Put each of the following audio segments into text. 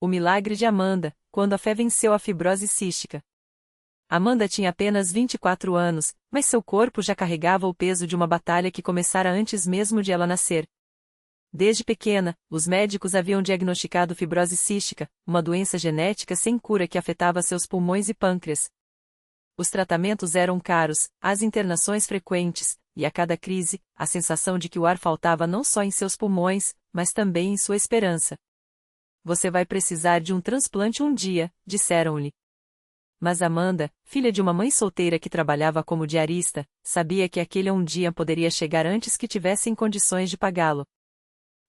O milagre de Amanda, quando a fé venceu a fibrose cística. Amanda tinha apenas 24 anos, mas seu corpo já carregava o peso de uma batalha que começara antes mesmo de ela nascer. Desde pequena, os médicos haviam diagnosticado fibrose cística, uma doença genética sem cura que afetava seus pulmões e pâncreas. Os tratamentos eram caros, as internações frequentes, e a cada crise, a sensação de que o ar faltava não só em seus pulmões, mas também em sua esperança. Você vai precisar de um transplante um dia, disseram-lhe. Mas Amanda, filha de uma mãe solteira que trabalhava como diarista, sabia que aquele um dia poderia chegar antes que tivessem condições de pagá-lo.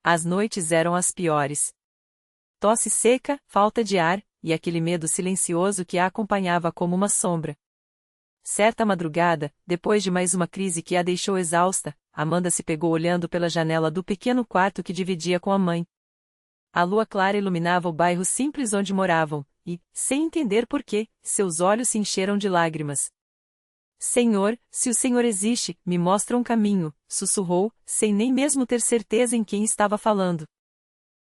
As noites eram as piores. Tosse seca, falta de ar, e aquele medo silencioso que a acompanhava como uma sombra. Certa madrugada, depois de mais uma crise que a deixou exausta, Amanda se pegou olhando pela janela do pequeno quarto que dividia com a mãe. A lua clara iluminava o bairro simples onde moravam, e, sem entender por quê, seus olhos se encheram de lágrimas. Senhor, se o Senhor existe, me mostra um caminho, sussurrou, sem nem mesmo ter certeza em quem estava falando.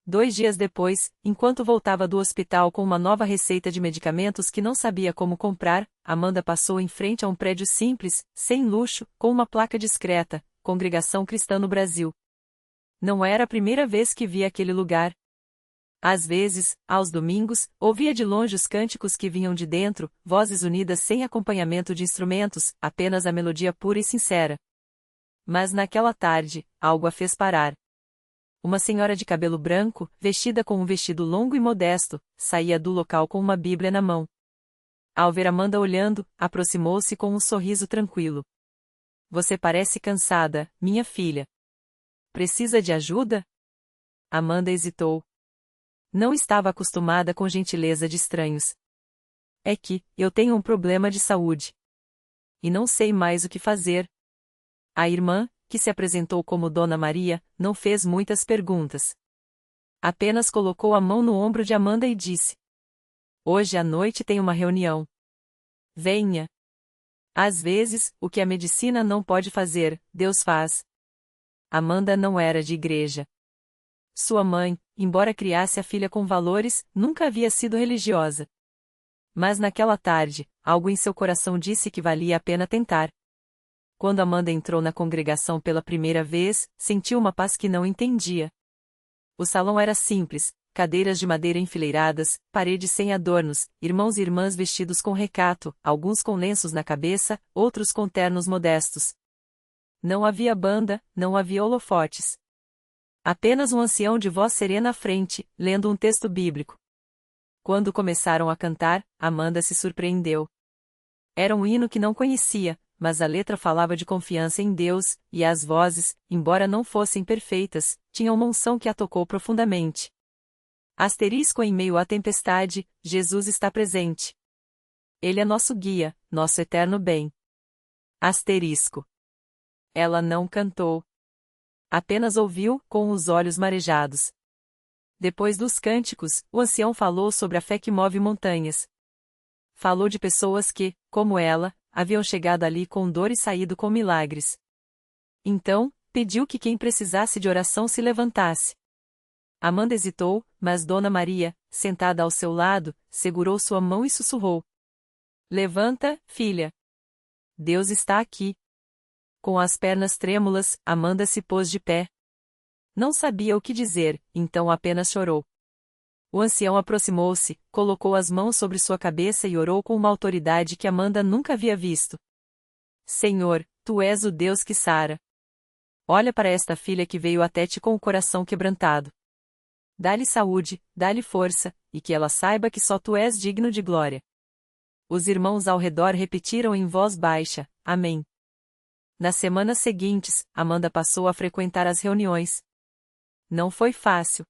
2 dias depois, enquanto voltava do hospital com uma nova receita de medicamentos que não sabia como comprar, Amanda passou em frente a um prédio simples, sem luxo, com uma placa discreta, Congregação Cristã no Brasil. Não era a primeira vez que via aquele lugar. Às vezes, aos domingos, ouvia de longe os cânticos que vinham de dentro, vozes unidas sem acompanhamento de instrumentos, apenas a melodia pura e sincera. Mas naquela tarde, algo a fez parar. Uma senhora de cabelo branco, vestida com um vestido longo e modesto, saía do local com uma Bíblia na mão. Ao ver Amanda olhando, aproximou-se com um sorriso tranquilo. Você parece cansada, minha filha. Precisa de ajuda? Amanda hesitou. Não estava acostumada com gentileza de estranhos. É que, eu tenho um problema de saúde. E não sei mais o que fazer. A irmã, que se apresentou como Dona Maria, não fez muitas perguntas. Apenas colocou a mão no ombro de Amanda e disse: Hoje à noite tem uma reunião. Venha. Às vezes, o que a medicina não pode fazer, Deus faz. Amanda não era de igreja. Sua mãe, embora criasse a filha com valores, nunca havia sido religiosa. Mas naquela tarde, algo em seu coração disse que valia a pena tentar. Quando Amanda entrou na congregação pela primeira vez, sentiu uma paz que não entendia. O salão era simples, cadeiras de madeira enfileiradas, paredes sem adornos, irmãos e irmãs vestidos com recato, alguns com lenços na cabeça, outros com ternos modestos. Não havia banda, não havia holofotes. Apenas um ancião de voz serena à frente, lendo um texto bíblico. Quando começaram a cantar, Amanda se surpreendeu. Era um hino que não conhecia, mas a letra falava de confiança em Deus, e as vozes, embora não fossem perfeitas, tinham uma unção que a tocou profundamente. Asterisco em meio à tempestade, Jesus está presente. Ele é nosso guia, nosso eterno bem. Asterisco. Ela não cantou. Apenas ouviu, com os olhos marejados. Depois dos cânticos, o ancião falou sobre a fé que move montanhas. Falou de pessoas que, como ela, haviam chegado ali com dor e saído com milagres. Então, pediu que quem precisasse de oração se levantasse. Amanda hesitou, mas Dona Maria, sentada ao seu lado, segurou sua mão e sussurrou: Levanta, filha. Deus está aqui. Com as pernas trêmulas, Amanda se pôs de pé. Não sabia o que dizer, então apenas chorou. O ancião aproximou-se, colocou as mãos sobre sua cabeça e orou com uma autoridade que Amanda nunca havia visto. Senhor, tu és o Deus que sara. Olha para esta filha que veio até ti com o coração quebrantado. Dá-lhe saúde, dá-lhe força, e que ela saiba que só tu és digno de glória. Os irmãos ao redor repetiram em voz baixa: Amém. Nas semanas seguintes, Amanda passou a frequentar as reuniões. Não foi fácil.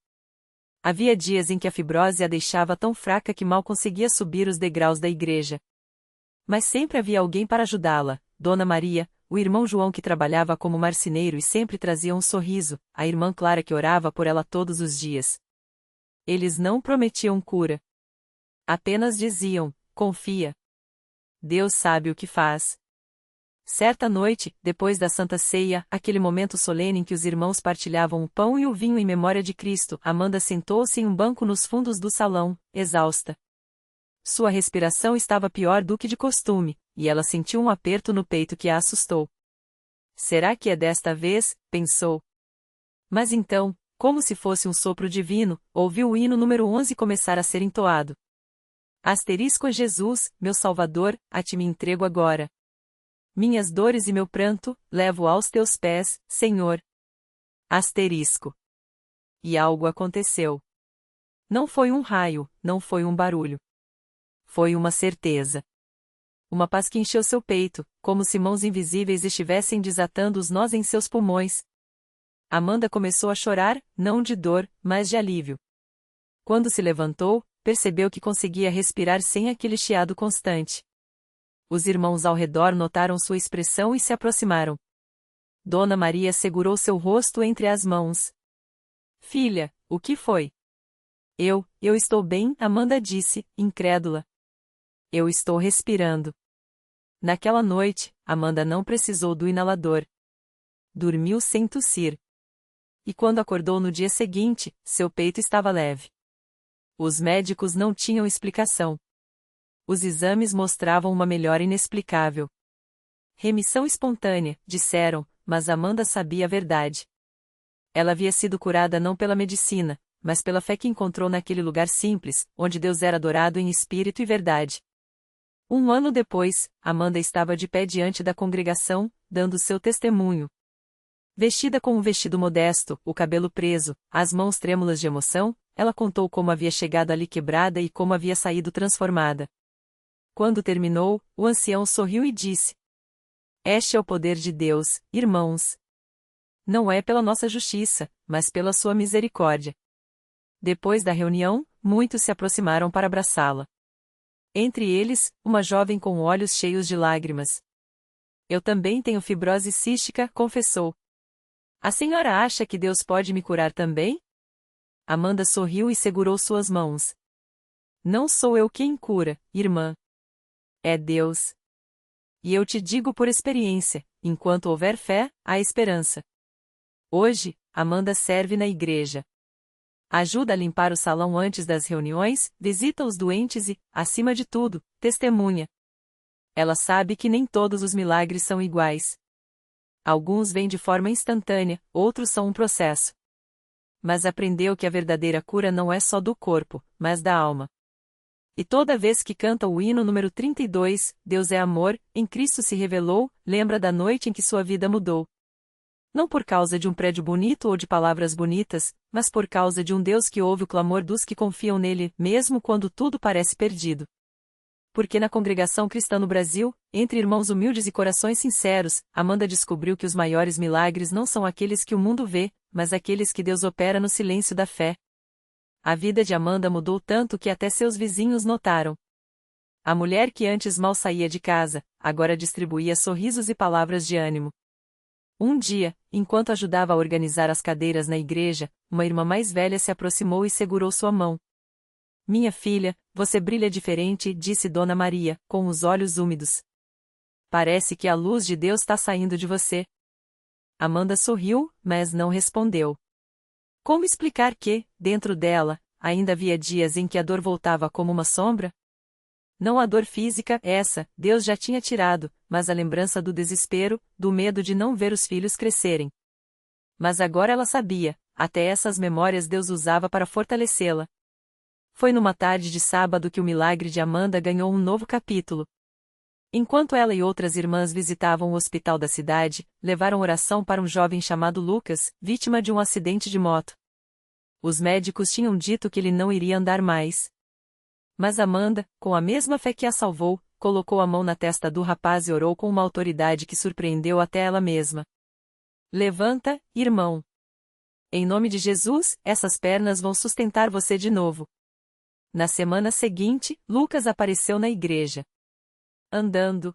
Havia dias em que a fibrose a deixava tão fraca que mal conseguia subir os degraus da igreja. Mas sempre havia alguém para ajudá-la: Dona Maria, o irmão João que trabalhava como marceneiro e sempre trazia um sorriso, a irmã Clara que orava por ela todos os dias. Eles não prometiam cura. Apenas diziam: confia. Deus sabe o que faz. Certa noite, depois da Santa Ceia, aquele momento solene em que os irmãos partilhavam o pão e o vinho em memória de Cristo, Amanda sentou-se em um banco nos fundos do salão, exausta. Sua respiração estava pior do que de costume, e ela sentiu um aperto no peito que a assustou. Será que é desta vez? Pensou. Mas então, como se fosse um sopro divino, ouviu o hino número 11 começar a ser entoado. Asterisco Jesus, meu Salvador, a ti me entrego agora. Minhas dores e meu pranto, levo aos teus pés, Senhor. Asterisco. E algo aconteceu. Não foi um raio, não foi um barulho. Foi uma certeza. Uma paz que encheu seu peito, como se mãos invisíveis estivessem desatando os nós em seus pulmões. Amanda começou a chorar, não de dor, mas de alívio. Quando se levantou, percebeu que conseguia respirar sem aquele chiado constante. Os irmãos ao redor notaram sua expressão e se aproximaram. Dona Maria segurou seu rosto entre as mãos. Filha, o que foi? Eu estou bem, Amanda disse, incrédula. Eu estou respirando. Naquela noite, Amanda não precisou do inalador. Dormiu sem tossir. E quando acordou no dia seguinte, seu peito estava leve. Os médicos não tinham explicação. Os exames mostravam uma melhora inexplicável. Remissão espontânea, disseram, mas Amanda sabia a verdade. Ela havia sido curada não pela medicina, mas pela fé que encontrou naquele lugar simples, onde Deus era adorado em espírito e verdade. Um ano depois, Amanda estava de pé diante da congregação, dando seu testemunho. Vestida com um vestido modesto, o cabelo preso, as mãos trêmulas de emoção, ela contou como havia chegado ali quebrada e como havia saído transformada. Quando terminou, o ancião sorriu e disse: Este é o poder de Deus, irmãos. Não é pela nossa justiça, mas pela sua misericórdia. Depois da reunião, muitos se aproximaram para abraçá-la. Entre eles, uma jovem com olhos cheios de lágrimas. Eu também tenho fibrose cística, confessou. A senhora acha que Deus pode me curar também? Amanda sorriu e segurou suas mãos. Não sou eu quem cura, irmã. É Deus. E eu te digo por experiência, enquanto houver fé, há esperança. Hoje, Amanda serve na igreja. Ajuda a limpar o salão antes das reuniões, visita os doentes e, acima de tudo, testemunha. Ela sabe que nem todos os milagres são iguais. Alguns vêm de forma instantânea, outros são um processo. Mas aprendeu que a verdadeira cura não é só do corpo, mas da alma. E toda vez que canta o hino número 32, Deus é amor, em Cristo se revelou, lembra da noite em que sua vida mudou. Não por causa de um prédio bonito ou de palavras bonitas, mas por causa de um Deus que ouve o clamor dos que confiam nele, mesmo quando tudo parece perdido. Porque na congregação cristã no Brasil, entre irmãos humildes e corações sinceros, Amanda descobriu que os maiores milagres não são aqueles que o mundo vê, mas aqueles que Deus opera no silêncio da fé. A vida de Amanda mudou tanto que até seus vizinhos notaram. A mulher que antes mal saía de casa, agora distribuía sorrisos e palavras de ânimo. Um dia, enquanto ajudava a organizar as cadeiras na igreja, uma irmã mais velha se aproximou e segurou sua mão. Minha filha, você brilha diferente, disse Dona Maria, com os olhos úmidos. Parece que a luz de Deus está saindo de você. Amanda sorriu, mas não respondeu. Como explicar que, dentro dela, ainda havia dias em que a dor voltava como uma sombra? Não a dor física, essa, Deus já tinha tirado, mas a lembrança do desespero, do medo de não ver os filhos crescerem. Mas agora ela sabia, até essas memórias Deus usava para fortalecê-la. Foi numa tarde de sábado que o milagre de Amanda ganhou um novo capítulo. Enquanto ela e outras irmãs visitavam o hospital da cidade, levaram oração para um jovem chamado Lucas, vítima de um acidente de moto. Os médicos tinham dito que ele não iria andar mais. Mas Amanda, com a mesma fé que a salvou, colocou a mão na testa do rapaz e orou com uma autoridade que surpreendeu até ela mesma. Levanta, irmão. Em nome de Jesus, essas pernas vão sustentar você de novo. Na semana seguinte, Lucas apareceu na igreja. Andando.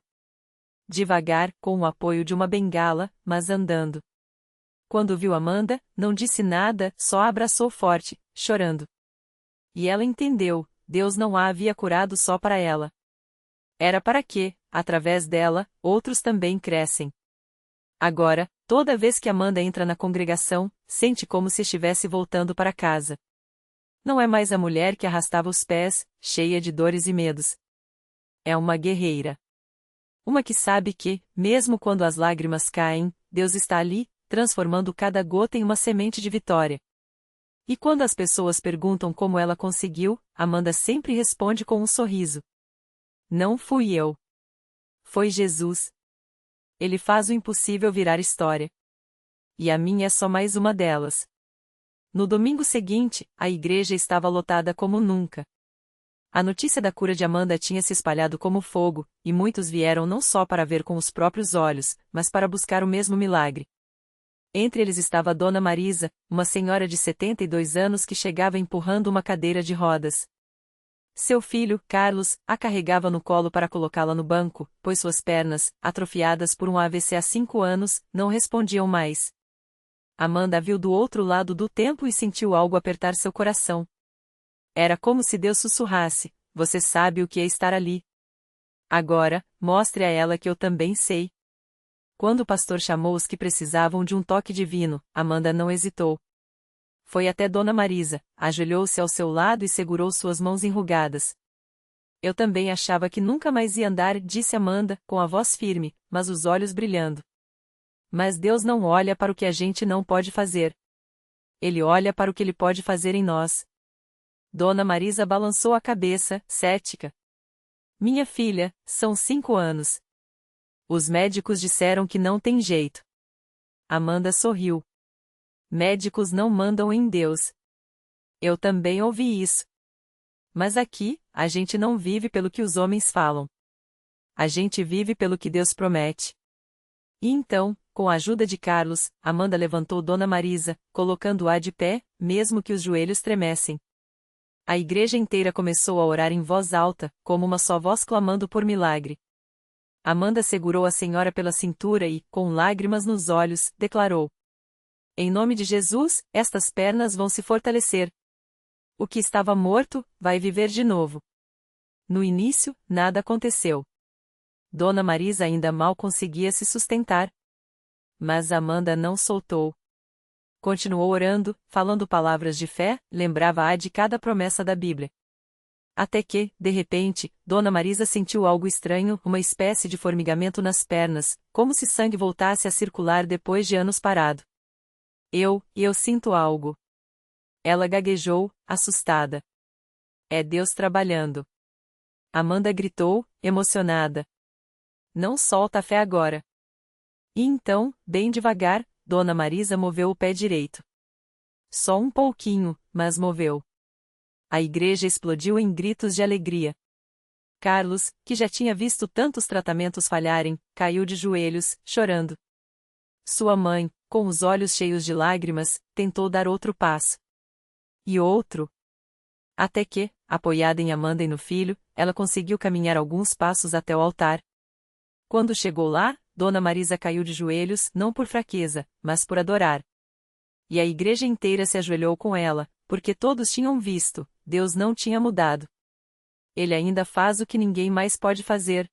Devagar, com o apoio de uma bengala, mas andando. Quando viu Amanda, não disse nada, só a abraçou forte, chorando. E ela entendeu, Deus não a havia curado só para ela. Era para que, através dela, outros também crescem. Agora, toda vez que Amanda entra na congregação, sente como se estivesse voltando para casa. Não é mais a mulher que arrastava os pés, cheia de dores e medos. É uma guerreira. Uma que sabe que, mesmo quando as lágrimas caem, Deus está ali, transformando cada gota em uma semente de vitória. E quando as pessoas perguntam como ela conseguiu, Amanda sempre responde com um sorriso. Não fui eu. Foi Jesus. Ele faz o impossível virar história. E a minha é só mais uma delas. No domingo seguinte, a igreja estava lotada como nunca. A notícia da cura de Amanda tinha se espalhado como fogo, e muitos vieram não só para ver com os próprios olhos, mas para buscar o mesmo milagre. Entre eles estava Dona Marisa, uma senhora de 72 anos que chegava empurrando uma cadeira de rodas. Seu filho, Carlos, a carregava no colo para colocá-la no banco, pois suas pernas, atrofiadas por um AVC há 5 anos, não respondiam mais. Amanda viu do outro lado do templo e sentiu algo apertar seu coração. Era como se Deus sussurrasse: você sabe o que é estar ali. Agora, mostre a ela que eu também sei. Quando o pastor chamou os que precisavam de um toque divino, Amanda não hesitou. Foi até Dona Marisa, ajoelhou-se ao seu lado e segurou suas mãos enrugadas. Eu também achava que nunca mais ia andar, disse Amanda, com a voz firme, mas os olhos brilhando. Mas Deus não olha para o que a gente não pode fazer. Ele olha para o que Ele pode fazer em nós. Dona Marisa balançou a cabeça, cética. Minha filha, são 5 anos. Os médicos disseram que não tem jeito. Amanda sorriu. Médicos não mandam em Deus. Eu também ouvi isso. Mas aqui, a gente não vive pelo que os homens falam. A gente vive pelo que Deus promete. E então, com a ajuda de Carlos, Amanda levantou Dona Marisa, colocando-a de pé, mesmo que os joelhos tremessem. A igreja inteira começou a orar em voz alta, como uma só voz clamando por milagre. Amanda segurou a senhora pela cintura e, com lágrimas nos olhos, declarou: em nome de Jesus, estas pernas vão se fortalecer. O que estava morto, vai viver de novo. No início, nada aconteceu. Dona Marisa ainda mal conseguia se sustentar. Mas Amanda não soltou. Continuou orando, falando palavras de fé, lembrava-a de cada promessa da Bíblia. Até que, de repente, Dona Marisa sentiu algo estranho, uma espécie de formigamento nas pernas, como se sangue voltasse a circular depois de anos parado. Eu sinto algo. Ela gaguejou, assustada. É Deus trabalhando. Amanda gritou, emocionada. Não solta a fé agora. E então, bem devagar, Dona Marisa moveu o pé direito. Só um pouquinho, mas moveu. A igreja explodiu em gritos de alegria. Carlos, que já tinha visto tantos tratamentos falharem, caiu de joelhos, chorando. Sua mãe, com os olhos cheios de lágrimas, tentou dar outro passo. E outro. Até que, apoiada em Amanda e no filho, ela conseguiu caminhar alguns passos até o altar. Quando chegou lá, Dona Marisa caiu de joelhos, não por fraqueza, mas por adorar. E a igreja inteira se ajoelhou com ela, porque todos tinham visto, Deus não tinha mudado. Ele ainda faz o que ninguém mais pode fazer.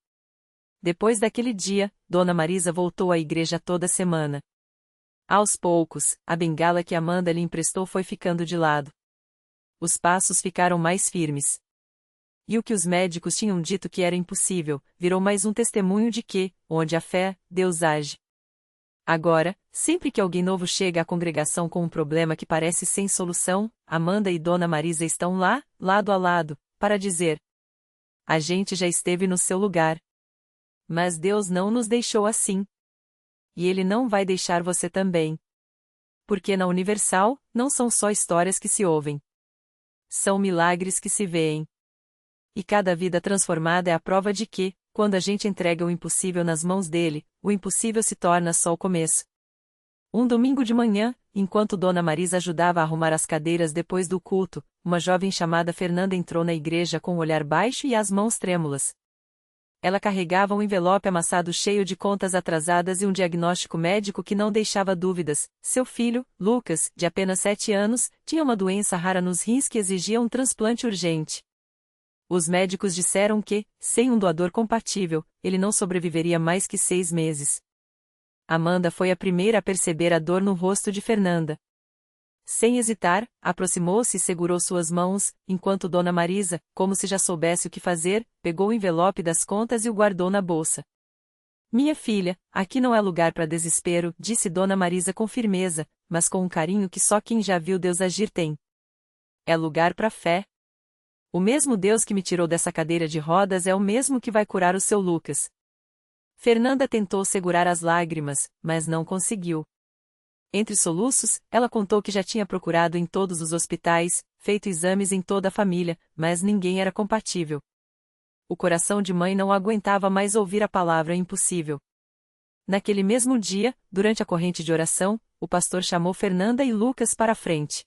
Depois daquele dia, Dona Marisa voltou à igreja toda semana. Aos poucos, a bengala que Amanda lhe emprestou foi ficando de lado. Os passos ficaram mais firmes. E o que os médicos tinham dito que era impossível, virou mais um testemunho de que, onde há fé, Deus age. Agora, sempre que alguém novo chega à congregação com um problema que parece sem solução, Amanda e Dona Marisa estão lá, lado a lado, para dizer: a gente já esteve no seu lugar. Mas Deus não nos deixou assim. E Ele não vai deixar você também. Porque na Universal, não são só histórias que se ouvem. São milagres que se veem. E cada vida transformada é a prova de que, quando a gente entrega o impossível nas mãos dele, o impossível se torna só o começo. Um domingo de manhã, enquanto Dona Marisa ajudava a arrumar as cadeiras depois do culto, uma jovem chamada Fernanda entrou na igreja com o olhar baixo e as mãos trêmulas. Ela carregava um envelope amassado cheio de contas atrasadas e um diagnóstico médico que não deixava dúvidas. Seu filho, Lucas, de apenas 7 anos, tinha uma doença rara nos rins que exigia um transplante urgente. Os médicos disseram que, sem um doador compatível, ele não sobreviveria mais que 6 meses. Amanda foi a primeira a perceber a dor no rosto de Fernanda. Sem hesitar, aproximou-se e segurou suas mãos, enquanto Dona Marisa, como se já soubesse o que fazer, pegou o envelope das contas e o guardou na bolsa. Minha filha, aqui não é lugar para desespero, disse Dona Marisa com firmeza, mas com um carinho que só quem já viu Deus agir tem. É lugar para fé. O mesmo Deus que me tirou dessa cadeira de rodas é o mesmo que vai curar o seu Lucas. Fernanda tentou segurar as lágrimas, mas não conseguiu. Entre soluços, ela contou que já tinha procurado em todos os hospitais, feito exames em toda a família, mas ninguém era compatível. O coração de mãe não aguentava mais ouvir a palavra impossível. Naquele mesmo dia, durante a corrente de oração, o pastor chamou Fernanda e Lucas para a frente.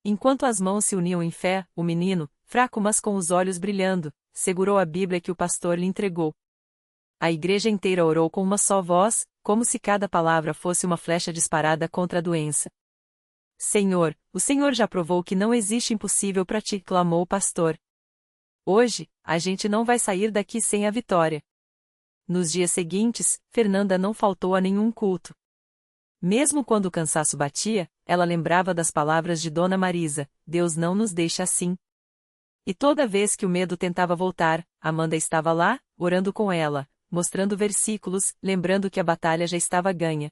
Enquanto as mãos se uniam em fé, o menino, fraco mas com os olhos brilhando, segurou a Bíblia que o pastor lhe entregou. A igreja inteira orou com uma só voz, como se cada palavra fosse uma flecha disparada contra a doença. Senhor, o Senhor já provou que não existe impossível para ti, clamou o pastor. Hoje, a gente não vai sair daqui sem a vitória. Nos dias seguintes, Fernanda não faltou a nenhum culto. Mesmo quando o cansaço batia, ela lembrava das palavras de Dona Marisa: Deus não nos deixa assim. E toda vez que o medo tentava voltar, Amanda estava lá, orando com ela, mostrando versículos, lembrando que a batalha já estava ganha.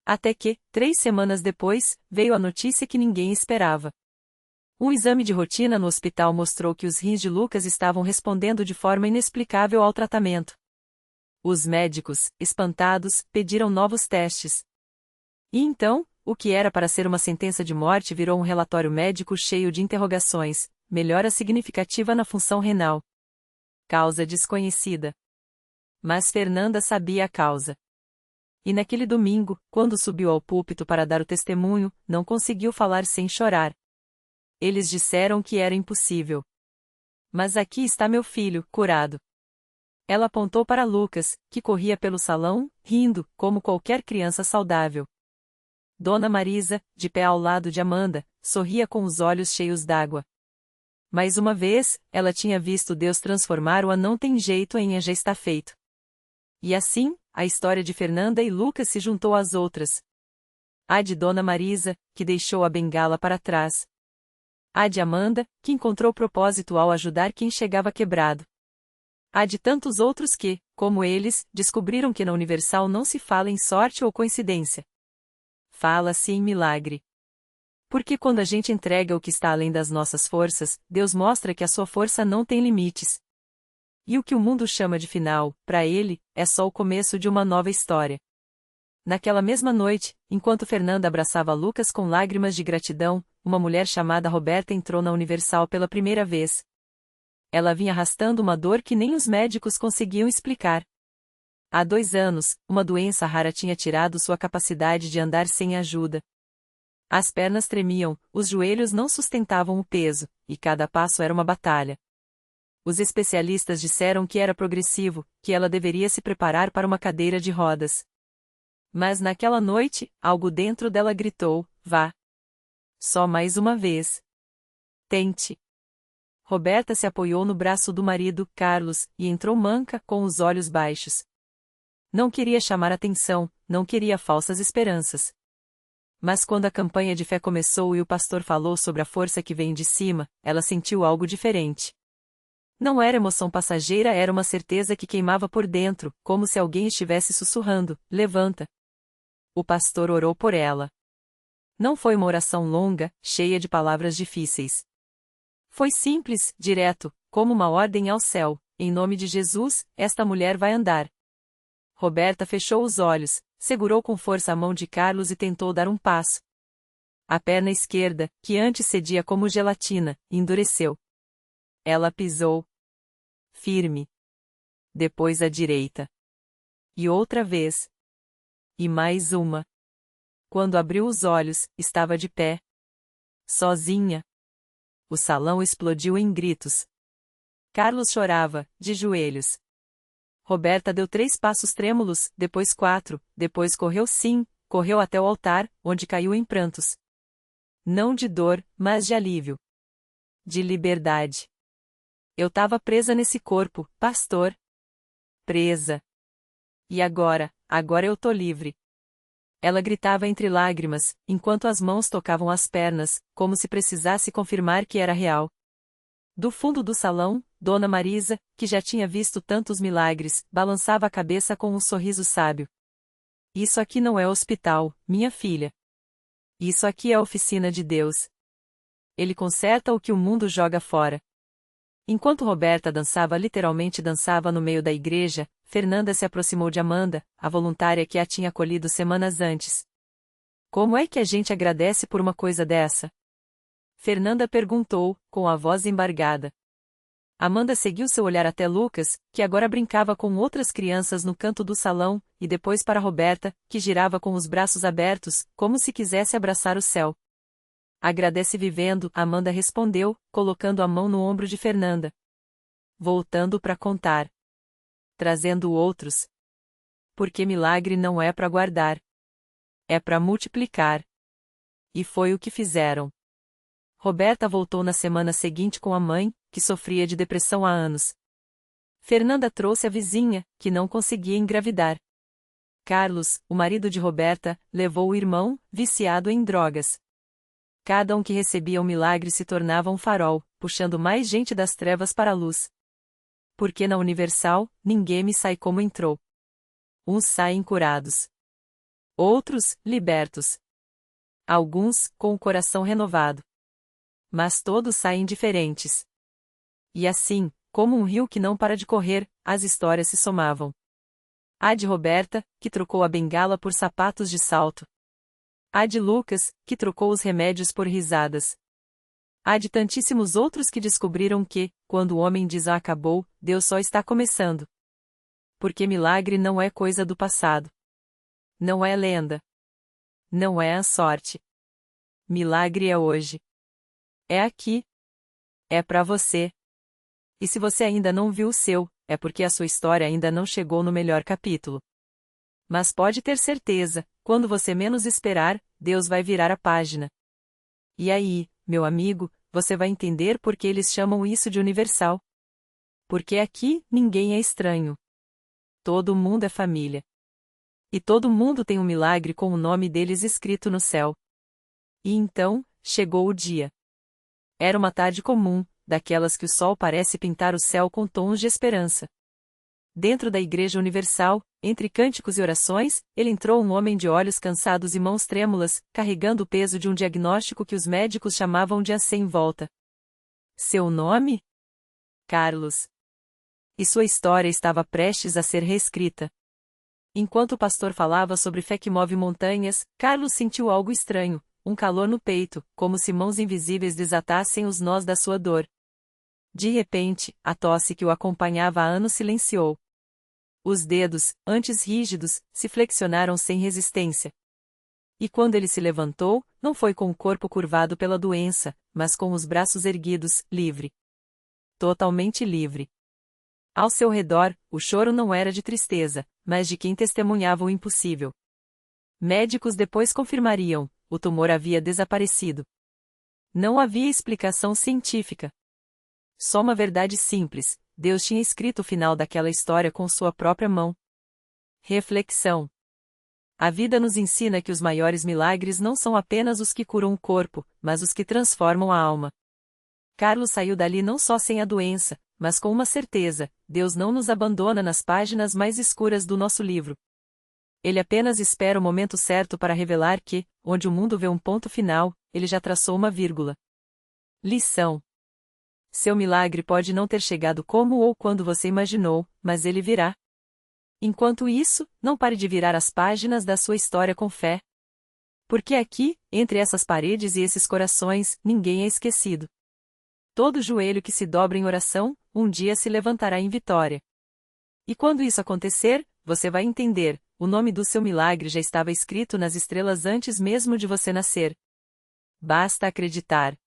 Até que, 3 semanas depois, veio a notícia que ninguém esperava. Um exame de rotina no hospital mostrou que os rins de Lucas estavam respondendo de forma inexplicável ao tratamento. Os médicos, espantados, pediram novos testes. E então, o que era para ser uma sentença de morte virou um relatório médico cheio de interrogações: melhora significativa na função renal. Causa desconhecida. Mas Fernanda sabia a causa. E naquele domingo, quando subiu ao púlpito para dar o testemunho, não conseguiu falar sem chorar. Eles disseram que era impossível. Mas aqui está meu filho, curado. Ela apontou para Lucas, que corria pelo salão, rindo, como qualquer criança saudável. Dona Marisa, de pé ao lado de Amanda, sorria com os olhos cheios d'água. Mais uma vez, ela tinha visto Deus transformar o não tem jeito em já está feito. E assim, a história de Fernanda e Lucas se juntou às outras. A de Dona Marisa, que deixou a bengala para trás. A de Amanda, que encontrou propósito ao ajudar quem chegava quebrado. A de tantos outros que, como eles, descobriram que na Universal não se fala em sorte ou coincidência. Fala-se em milagre. Porque quando a gente entrega o que está além das nossas forças, Deus mostra que a sua força não tem limites. E o que o mundo chama de final, para ele, é só o começo de uma nova história. Naquela mesma noite, enquanto Fernanda abraçava Lucas com lágrimas de gratidão, uma mulher chamada Roberta entrou na Universal pela primeira vez. Ela vinha arrastando uma dor que nem os médicos conseguiam explicar. Há 2 anos, uma doença rara tinha tirado sua capacidade de andar sem ajuda. As pernas tremiam, os joelhos não sustentavam o peso, e cada passo era uma batalha. Os especialistas disseram que era progressivo, que ela deveria se preparar para uma cadeira de rodas. Mas naquela noite, algo dentro dela gritou: vá. Só mais uma vez. Tente. Roberta se apoiou no braço do marido, Carlos, e entrou manca, com os olhos baixos. Não queria chamar atenção, não queria falsas esperanças. Mas quando a campanha de fé começou e o pastor falou sobre a força que vem de cima, ela sentiu algo diferente. Não era emoção passageira, era uma certeza que queimava por dentro, como se alguém estivesse sussurrando: levanta. O pastor orou por ela. Não foi uma oração longa, cheia de palavras difíceis. Foi simples, direto, como uma ordem ao céu: em nome de Jesus, esta mulher vai andar. Roberta fechou os olhos, segurou com força a mão de Carlos e tentou dar um passo. A perna esquerda, que antes cedia como gelatina, endureceu. Ela pisou. Firme. Depois a direita. E outra vez. E mais uma. Quando abriu os olhos, estava de pé. Sozinha. O salão explodiu em gritos. Carlos chorava, de joelhos. Roberta deu 3 passos trêmulos, depois 4, depois correu correu até o altar, onde caiu em prantos. Não de dor, mas de alívio. De liberdade. Eu tava presa nesse corpo, pastor. Presa. E agora eu tô livre. Ela gritava entre lágrimas, enquanto as mãos tocavam as pernas, como se precisasse confirmar que era real. Do fundo do salão, Dona Marisa, que já tinha visto tantos milagres, balançava a cabeça com um sorriso sábio. Isso aqui não é hospital, minha filha. Isso aqui é a oficina de Deus. Ele conserta o que o mundo joga fora. Enquanto Roberta literalmente dançava no meio da igreja, Fernanda se aproximou de Amanda, a voluntária que a tinha acolhido semanas antes. Como é que a gente agradece por uma coisa dessa? Fernanda perguntou, com a voz embargada. Amanda seguiu seu olhar até Lucas, que agora brincava com outras crianças no canto do salão, e depois para Roberta, que girava com os braços abertos, como se quisesse abraçar o céu. Agradece vivendo, Amanda respondeu, colocando a mão no ombro de Fernanda. Voltando para contar. Trazendo outros. Porque milagre não é para guardar. É para multiplicar. E foi o que fizeram. Roberta voltou na semana seguinte com a mãe, que sofria de depressão há anos. Fernanda trouxe a vizinha, que não conseguia engravidar. Carlos, o marido de Roberta, levou o irmão, viciado em drogas. Cada um que recebia um milagre se tornava um farol, puxando mais gente das trevas para a luz. Porque na Universal, ninguém me sai como entrou. Uns saem curados. Outros, libertos. Alguns, com o coração renovado. Mas todos saem diferentes. E assim, como um rio que não para de correr, as histórias se somavam. A de Roberta, que trocou a bengala por sapatos de salto. A de Lucas, que trocou os remédios por risadas. A de tantíssimos outros que descobriram que, quando o homem diz acabou, Deus só está começando. Porque milagre não é coisa do passado. Não é lenda. Não é a sorte. Milagre é hoje. É aqui. É para você. E se você ainda não viu o seu, é porque a sua história ainda não chegou no melhor capítulo. Mas pode ter certeza, quando você menos esperar, Deus vai virar a página. E aí, meu amigo, você vai entender por que eles chamam isso de universal. Porque aqui, ninguém é estranho. Todo mundo é família. E todo mundo tem um milagre com o nome deles escrito no céu. E então, chegou o dia. Era uma tarde comum, daquelas que o sol parece pintar o céu com tons de esperança. Dentro da Igreja Universal, entre cânticos e orações, ele entrou um homem de olhos cansados e mãos trêmulas, carregando o peso de um diagnóstico que os médicos chamavam de sem volta. Seu nome? Carlos. E sua história estava prestes a ser reescrita. Enquanto o pastor falava sobre fé que move montanhas, Carlos sentiu algo estranho, um calor no peito, como se mãos invisíveis desatassem os nós da sua dor. De repente, a tosse que o acompanhava há anos silenciou. Os dedos, antes rígidos, se flexionaram sem resistência. E quando ele se levantou, não foi com o corpo curvado pela doença, mas com os braços erguidos, livre. Totalmente livre. Ao seu redor, o choro não era de tristeza, mas de quem testemunhava o impossível. Médicos depois confirmariam, o tumor havia desaparecido. Não havia explicação científica. Só uma verdade simples: Deus tinha escrito o final daquela história com sua própria mão. Reflexão. A vida nos ensina que os maiores milagres não são apenas os que curam o corpo, mas os que transformam a alma. Carlos saiu dali não só sem a doença, mas com uma certeza: Deus não nos abandona nas páginas mais escuras do nosso livro. Ele apenas espera o momento certo para revelar que, onde o mundo vê um ponto final, ele já traçou uma vírgula. Lição. Seu milagre pode não ter chegado como ou quando você imaginou, mas ele virá. Enquanto isso, não pare de virar as páginas da sua história com fé. Porque aqui, entre essas paredes e esses corações, ninguém é esquecido. Todo joelho que se dobra em oração, um dia se levantará em vitória. E quando isso acontecer, você vai entender: o nome do seu milagre já estava escrito nas estrelas antes mesmo de você nascer. Basta acreditar.